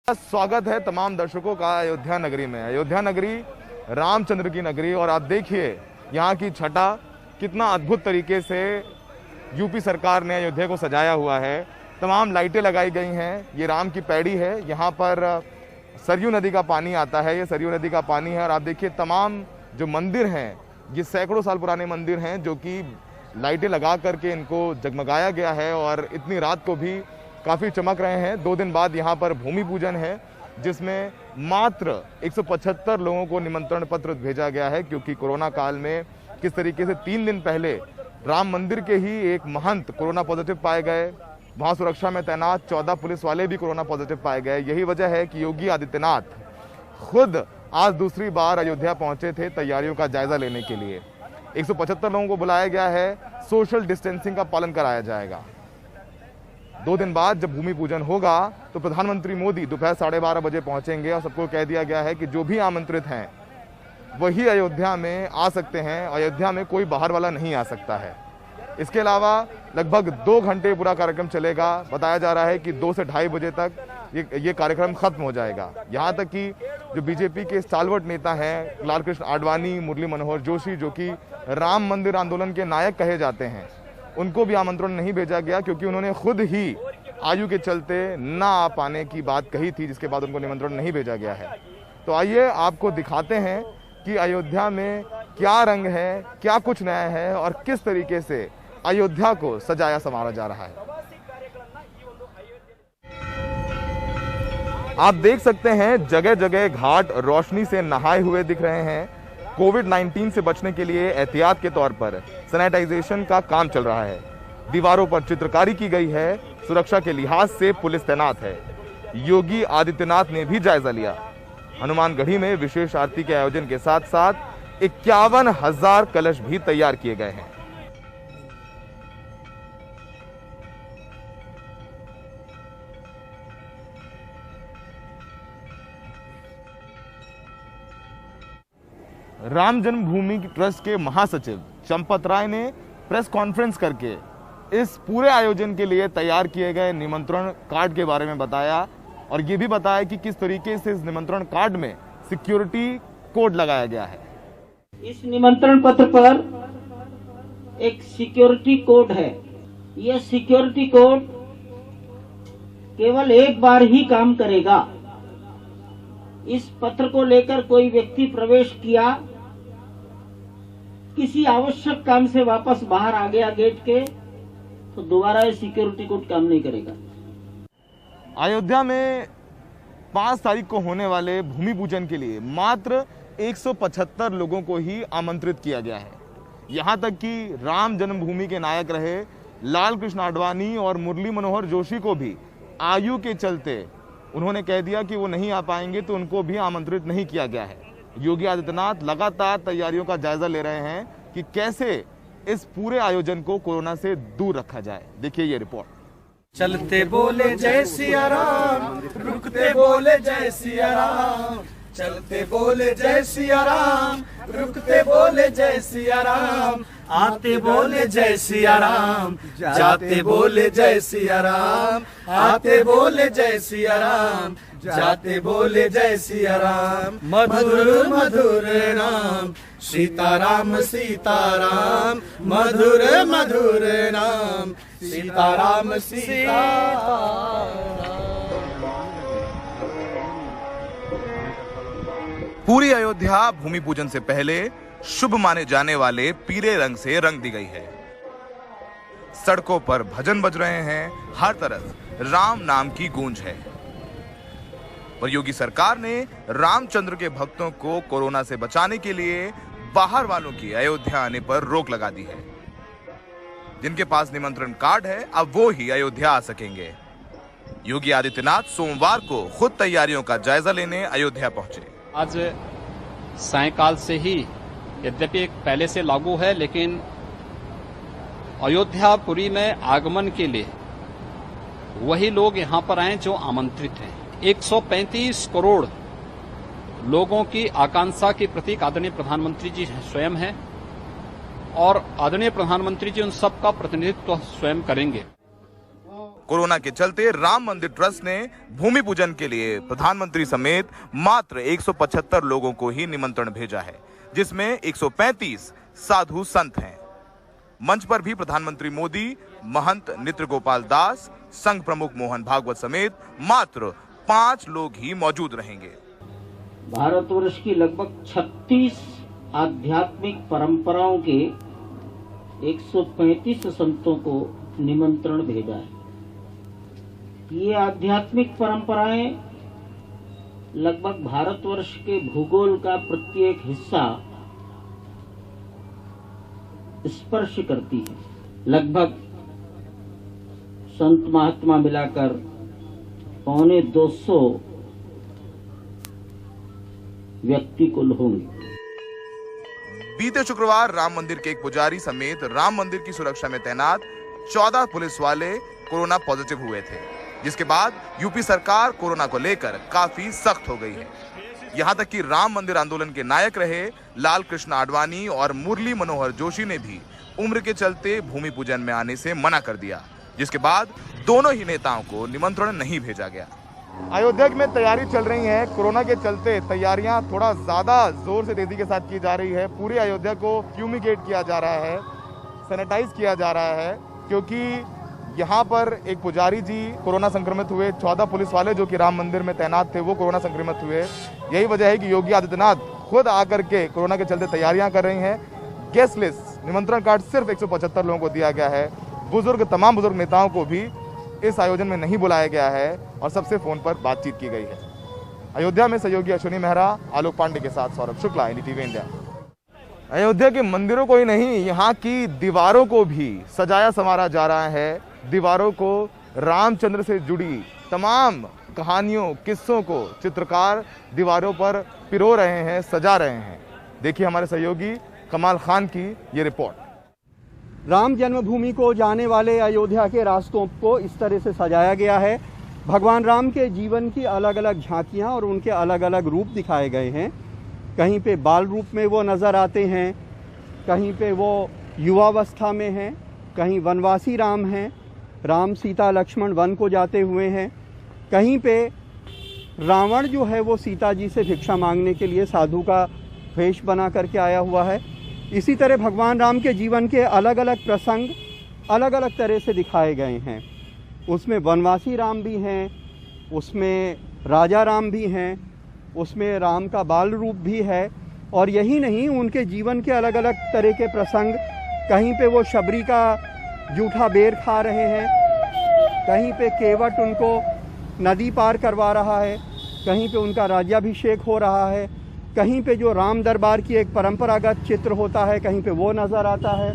स्वागत है तमाम दर्शकों का अयोध्या नगरी में। अयोध्या नगरी रामचंद्र की नगरी, और आप देखिए यहाँ की छटा कितना अद्भुत तरीके से यूपी सरकार ने अयोध्या को सजाया हुआ है। तमाम लाइटें लगाई गई हैं। ये राम की पैड़ी है, यहाँ पर सरयू नदी का पानी आता है। ये सरयू नदी का पानी है, और आप देखिए तमाम जो मंदिर हैं, ये सैकड़ों साल पुराने मंदिर हैं जो कि लाइटें लगा करके इनको जगमगाया गया है, और इतनी रात को भी काफ़ी चमक रहे हैं। 2 दिन बाद यहाँ पर भूमि पूजन है, जिसमें मात्र 175 लोगों को निमंत्रण पत्र भेजा गया है, क्योंकि कोरोना काल में किस तरीके से 3 दिन पहले राम मंदिर के ही एक महंत कोरोना पॉजिटिव पाए गए। वहाँ सुरक्षा में तैनात 14 पुलिस वाले भी कोरोना पॉजिटिव पाए गए। यही वजह है कि योगी आदित्यनाथ खुद आज दूसरी बार अयोध्या पहुंचे थे तैयारियों का जायजा लेने के लिए। 175 लोगों को बुलाया गया है। सोशल डिस्टेंसिंग का पालन कराया जाएगा। 2 दिन बाद जब भूमि पूजन होगा तो प्रधानमंत्री मोदी दोपहर 12:30 बजे पहुंचेंगे, और सबको कह दिया गया है कि जो भी आमंत्रित हैं वही अयोध्या में आ सकते हैं। अयोध्या में कोई बाहर वाला नहीं आ सकता है। इसके अलावा लगभग 2 घंटे पूरा कार्यक्रम चलेगा। बताया जा रहा है कि 2 से 2:30 बजे तक ये कार्यक्रम खत्म हो जाएगा। यहाँ तक कि जो बीजेपी के स्टालवर्ट नेता हैं, लालकृष्ण आडवाणी, मुरली मनोहर जोशी, जो कि राम मंदिर आंदोलन के नायक कहे जाते हैं, उनको भी आमंत्रण नहीं भेजा गया, क्योंकि उन्होंने खुद ही आयु के चलते ना आ पाने की बात कही थी, जिसके बाद उनको निमंत्रण नहीं भेजा गया है। तो आइए आपको दिखाते हैं कि अयोध्या में क्या रंग है, क्या कुछ नया है, और किस तरीके से अयोध्या को सजाया संवारा जा रहा है। आप देख सकते हैं जगह जगह घाट रोशनी से नहाए हुए दिख रहे हैं। कोविड-19 से बचने के लिए एहतियात के तौर पर सैनिटाइजेशन का काम चल रहा है। दीवारों पर चित्रकारी की गई है। सुरक्षा के लिहाज से पुलिस तैनात है। योगी आदित्यनाथ ने भी जायजा लिया। हनुमानगढ़ी में विशेष आरती के आयोजन के साथ साथ 51,000 कलश भी तैयार किए गए हैं। राम जन्मभूमि ट्रस्ट के महासचिव चंपत राय ने प्रेस कॉन्फ्रेंस करके इस पूरे आयोजन के लिए तैयार किए गए निमंत्रण कार्ड के बारे में बताया, और ये भी बताया कि किस तरीके से इस निमंत्रण कार्ड में सिक्योरिटी कोड लगाया गया है। इस निमंत्रण पत्र पर एक सिक्योरिटी कोड है। यह सिक्योरिटी कोड केवल एक बार ही काम करेगा। इस पत्र को लेकर कोई व्यक्ति प्रवेश किया, किसी आवश्यक काम से वापस बाहर आ गया गेट के, तो दोबारा ये सिक्योरिटी कोड काम नहीं करेगा। अयोध्या में 5 तारीख को होने वाले भूमि पूजन के लिए मात्र 175 लोगों को ही आमंत्रित किया गया है। यहां तक कि राम जन्मभूमि के नायक रहे लालकृष्ण आडवाणी और मुरली मनोहर जोशी को भी आयु के चलते उन्होंने कह दिया कि वो नहीं आ पाएंगे, तो उनको भी आमंत्रित नहीं किया गया है। योगी आदित्यनाथ लगातार तैयारियों का जायजा ले रहे हैं कि कैसे इस पूरे आयोजन को कोरोना से दूर रखा जाए। देखिए ये रिपोर्ट। चलते बोले जय सिया राम, रुकते बोले जय सिया राम। चलते बोले जय सिया राम, रुकते बोले जय सिया राम। आते बोले जय सिया राम, जाते बोले जय सिया राम। आते बोले जय सिया राम, जाते बोले जय सिया राम। मधुर मधुर नाम सीताराम सीताराम, मधुर मधुर नाम सीताराम सीताराम। पूरी अयोध्या भूमि पूजन से पहले शुभ माने जाने वाले पीले रंग से रंग दी गई है। सड़कों पर भजन बज रहे हैं। हर तरफ राम नाम की गूंज है। और योगी सरकार ने रामचंद्र के भक्तों को कोरोना से बचाने के लिए बाहर वालों की अयोध्या आने पर रोक लगा दी है। जिनके पास निमंत्रण कार्ड है, अब वो ही अयोध्या आ सकेंगे। योगी आदित्यनाथ सोमवार को खुद तैयारियों का जायजा लेने अयोध्या पहुंचे। आज सायंकाल से ही, यद्यपि पहले से लागू है, लेकिन अयोध्यापुरी में आगमन के लिए वही लोग यहां पर आए जो आमंत्रित हैं। 135 करोड़ लोगों की आकांक्षा के प्रतीक आदरणीय प्रधानमंत्री जी स्वयं हैं, और आदरणीय प्रधानमंत्री जी उन सब का प्रतिनिधित्व स्वयं करेंगे। कोरोना के चलते राम मंदिर ट्रस्ट ने भूमि पूजन के लिए प्रधानमंत्री समेत मात्र 175 लोगों को ही निमंत्रण भेजा है, जिसमें 135 साधु संत हैं। मंच पर भी प्रधानमंत्री मोदी, महंत नित्य गोपाल दास, संघ प्रमुख मोहन भागवत समेत मात्र 5 लोग ही मौजूद रहेंगे। भारतवर्ष की लगभग 36 आध्यात्मिक परंपराओं के 135 संतों को निमंत्रण भेजा है। ये आध्यात्मिक परंपराएं लगभग भारतवर्ष के भूगोल का प्रत्येक हिस्सा स्पर्श करती है। लगभग संत महात्मा मिलाकर 250 व्यक्ति कुल होंगे। बीते शुक्रवार राम मंदिर के एक पुजारी समेत राम मंदिर की सुरक्षा में तैनात 14 पुलिस वाले कोरोना पॉजिटिव हुए थे, जिसके बाद यूपी सरकार कोरोना को लेकर काफी सख्त हो गई है। यहां तक कि राम मंदिर आंदोलन के नायक रहे लाल कृष्ण आडवाणी और मुरली मनोहर जोशी ने भी उम्र के चलते भूमि पूजन में आने से मना कर दिया, जिसके बाद दोनों ही नेताओं को निमंत्रण नहीं भेजा गया। अयोध्या में तैयारी चल रही है। कोरोना के चलते तैयारियां थोड़ा ज्यादा जोर से तेजी के साथ की जा रही है। पूरे अयोध्या को फ्यूमिगेट किया जा रहा है, सैनिटाइज किया जा रहा है, क्योंकि यहाँ पर एक पुजारी जी कोरोना संक्रमित हुए, 14 पुलिस वाले जो कि राम मंदिर में तैनात थे वो कोरोना संक्रमित हुए। यही वजह है कि योगी आदित्यनाथ खुद आकर के कोरोना के चलते तैयारियां कर रही हैं। गेस्ट लिस्ट निमंत्रण कार्ड सिर्फ 175 लोगों को दिया गया है। तमाम बुजुर्ग नेताओं को भी इस आयोजन में नहीं बुलाया गया है और सबसे फोन पर बातचीत की गई है। अयोध्या में सहयोगी अश्विनी मेहरा, आलोक पांडे के साथ सौरभ शुक्ला, एनडीटीवी इंडिया। अयोध्या के मंदिरों को ही नहीं, यहाँ की दीवारों को भी सजाया संवारा जा रहा है। दीवारों को रामचंद्र से जुड़ी तमाम कहानियों, किस्सों को चित्रकार दीवारों पर पिरो रहे हैं, सजा रहे हैं। देखिए हमारे सहयोगी कमाल खान की ये रिपोर्ट। राम जन्मभूमि को जाने वाले अयोध्या के रास्तों को इस तरह से सजाया गया है। भगवान राम के जीवन की अलग अलग झांकियां और उनके अलग अलग रूप दिखाए गए हैं। कहीं पे बाल रूप में वो नज़र आते हैं, कहीं पे वो युवावस्था में हैं, कहीं वनवासी राम हैं, राम सीता लक्ष्मण वन को जाते हुए हैं, कहीं पे रावण जो है वो सीता जी से भिक्षा मांगने के लिए साधु का वेश बना करके आया हुआ है। इसी तरह भगवान राम के जीवन के अलग अलग प्रसंग अलग अलग तरह से दिखाए गए हैं। उसमें वनवासी राम भी हैं, उसमें राजा राम भी हैं, उसमें राम का बाल रूप भी है। और यही नहीं, उनके जीवन के अलग अलग तरह के प्रसंग, कहीं पे वो शबरी का जूठा बेर खा रहे हैं, कहीं पे केवट उनको नदी पार करवा रहा है, कहीं पे उनका राज्याभिषेक हो रहा है, कहीं पे जो राम दरबार की एक परंपरागत चित्र होता है कहीं पे वो नज़र आता है,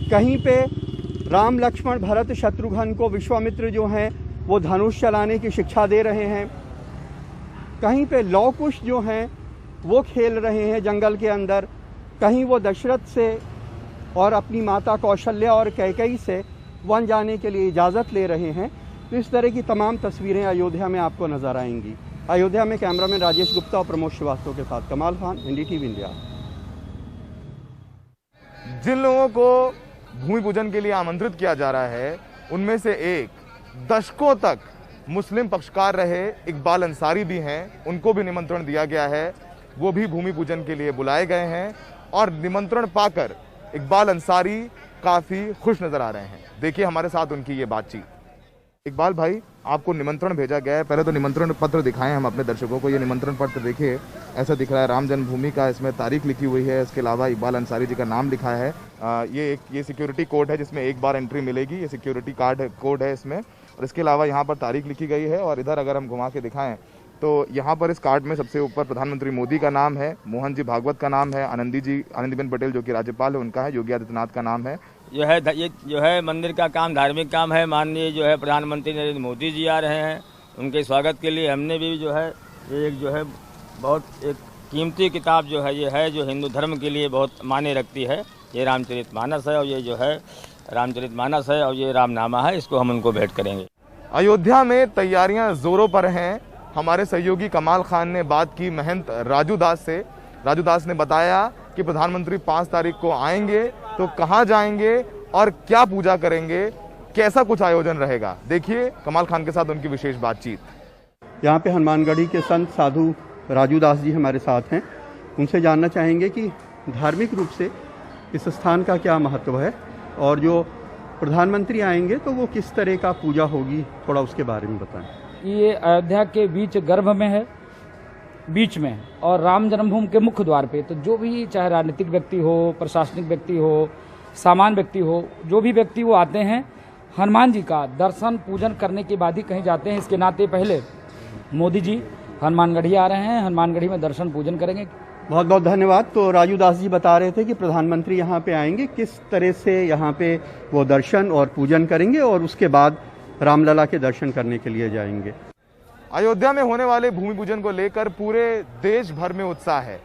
कहीं पे राम लक्ष्मण भरत शत्रुघ्न को विश्वामित्र जो हैं वो धनुष चलाने की शिक्षा दे रहे हैं, कहीं पे लौ कुश जो हैं वो खेल रहे हैं जंगल के अंदर, कहीं वो दशरथ से और अपनी माता कौशल्या और कैकेयी से वन जाने के लिए इजाज़त ले रहे हैं। तो इस तरह की तमाम तस्वीरें अयोध्या में आपको नज़र आएंगी। अयोध्या में कैमरामैन राजेश गुप्ता और प्रमोद श्रीवास्तव के साथ कमाल खान, एनडीटीवी इंडिया। जिन लोगों को भूमि पूजन के लिए आमंत्रित किया जा रहा है उनमें से एक दशकों तक मुस्लिम पक्षकार रहे इकबाल अंसारी भी हैं। उनको भी निमंत्रण दिया गया है, वो भी भूमि पूजन के लिए बुलाए गए हैं और निमंत्रण पाकर इकबाल अंसारी काफ़ी खुश नज़र आ रहे हैं। देखिए हमारे साथ उनकी ये बातचीत। इकबाल भाई, आपको निमंत्रण भेजा गया है, पहले तो निमंत्रण पत्र दिखाएं हम अपने दर्शकों को। ये निमंत्रण पत्र देखिए, ऐसा दिख रहा है राम जन्मभूमि का, इसमें तारीख लिखी हुई है, इसके अलावा इकबाल अंसारी जी का नाम लिखा है। ये सिक्योरिटी कोड है जिसमें एक बार एंट्री मिलेगी, ये सिक्योरिटी कोड है इसमें, और इसके अलावा यहाँ पर तारीख लिखी गई है। और इधर अगर हम घुमा के दिखाएं तो यहाँ पर इस कार्ड में सबसे ऊपर प्रधानमंत्री मोदी का नाम है, मोहन जी भागवत का नाम है, आनंदीबेन पटेल जो कि राज्यपाल है उनका है, योगी आदित्यनाथ का नाम है। ये जो है मंदिर का काम धार्मिक काम है। माननीय जो है प्रधानमंत्री नरेंद्र मोदी जी आ रहे हैं, उनके स्वागत के लिए हमने भी जो है एक जो है बहुत एक कीमती किताब जो है ये है जो हिंदू धर्म के लिए बहुत मायने रखती है। ये रामचरितमानस है और ये जो है रामचरितमानस है और ये रामनामा है, इसको हम उनको भेंट करेंगे। अयोध्या में तैयारियां जोरों पर हैं। हमारे सहयोगी कमाल खान ने बात की महंत राजू दास से। राजू दास ने बताया कि प्रधानमंत्री 5 तारीख को आएंगे तो कहां जाएंगे और क्या पूजा करेंगे, कैसा कुछ आयोजन रहेगा, देखिए कमाल खान के साथ उनकी विशेष बातचीत। यहाँ पे हनुमानगढ़ी के संत साधु राजू दास जी हमारे साथ हैं। उनसे जानना चाहेंगे कि धार्मिक रूप से इस स्थान का क्या महत्व है और जो प्रधानमंत्री आएंगे तो वो किस तरह का पूजा होगी, थोड़ा उसके बारे में बताएं। ये अयोध्या के बीच गर्भ में है, बीच में है और राम जन्मभूमि के मुख्य द्वार पे। तो जो भी चाहे राजनीतिक व्यक्ति हो, प्रशासनिक व्यक्ति हो, सामान्य व्यक्ति हो, जो भी व्यक्ति वो आते हैं हनुमान जी का दर्शन पूजन करने के बाद ही कहीं जाते हैं। इसके नाते पहले मोदी जी हनुमानगढ़ी आ रहे हैं, हनुमानगढ़ी में दर्शन पूजन करेंगे। बहुत बहुत धन्यवाद। तो राजू दास जी बता रहे थे कि प्रधानमंत्री यहाँ पे आएंगे, किस तरह से यहाँ पे वो दर्शन और पूजन करेंगे और उसके बाद रामलला के दर्शन करने के लिए जाएंगे। अयोध्या में होने वाले भूमि पूजन को लेकर पूरे देश भर में उत्साह है,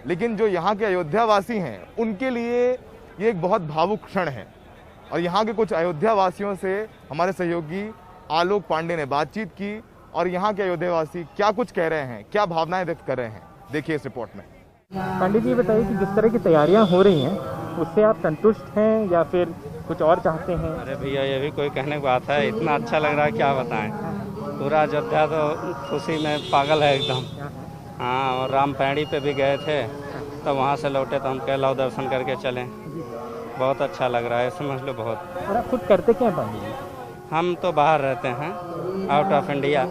लेकिन जो यहाँ के अयोध्यावासी हैं उनके लिए ये एक बहुत भावुक क्षण है। और यहाँ के कुछ अयोध्यावासियों से हमारे सहयोगी आलोक पांडे ने बातचीत की और यहाँ के अयोध्यावासी क्या कुछ कह रहे हैं, क्या भावनाएं व्यक्त कर रहे हैं, देखिए इस रिपोर्ट में। पंडित जी बताइए कि जिस तरह की तैयारियां हो रही हैं उससे आप संतुष्ट हैं या फिर कुछ और चाहते हैं? अरे भैया ये भी कोई कहने की बात है, इतना अच्छा लग रहा है क्या बताएं। पूरा अयोध्या तो खुशी में पागल है एकदम। हाँ, और राम पैड़ी पे भी गए थे तो वहाँ से लौटे तो हम कह लो दर्शन करके चलें। बहुत अच्छा लग रहा है, समझ लो बहुत। और आप खुद करते क्या हैं पंडित जी? हम तो बाहर रहते हैं, आउट ऑफ इंडिया।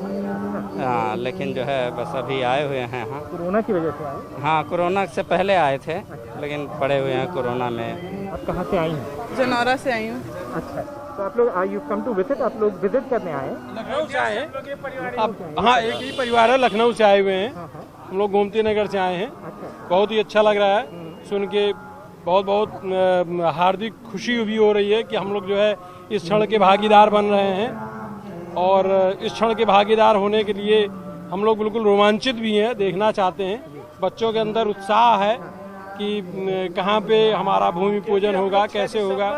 हाँ, लेकिन जो है बस अभी आए हुए हैं यहाँ। कोरोना की वजह से आए? हाँ, कोरोना से पहले आए थे लेकिन पड़े हुए हैं कोरोना में। आप कहाँ से आई हैं? जनौरा से आई हूँ। अच्छा, तो आप लोग यू कम टू विजिट, आप लोग विजिट करने आए हैं? लखनऊ से आए हैं। अब हाँ, एक ही परिवार है, लखनऊ से आए हुए हैं। हम लोग गोमती नगर से आए हैं। बहुत ही अच्छा लग रहा है सुन के, बहुत बहुत हार्दिक खुशी भी हो रही है कि हम लोग जो है इस क्षण के भागीदार बन रहे हैं। और इस क्षण के भागीदार होने के लिए हम लोग बिल्कुल रोमांचित भी हैं, देखना चाहते हैं। बच्चों के अंदर उत्साह है कि कहाँ पे हमारा भूमि पूजन होगा, कैसे होगा।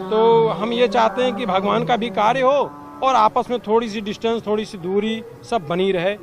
तो हम ये चाहते हैं कि भगवान का भी कार्य हो और आपस में थोड़ी सी डिस्टेंस, थोड़ी सी दूरी सब बनी रहे।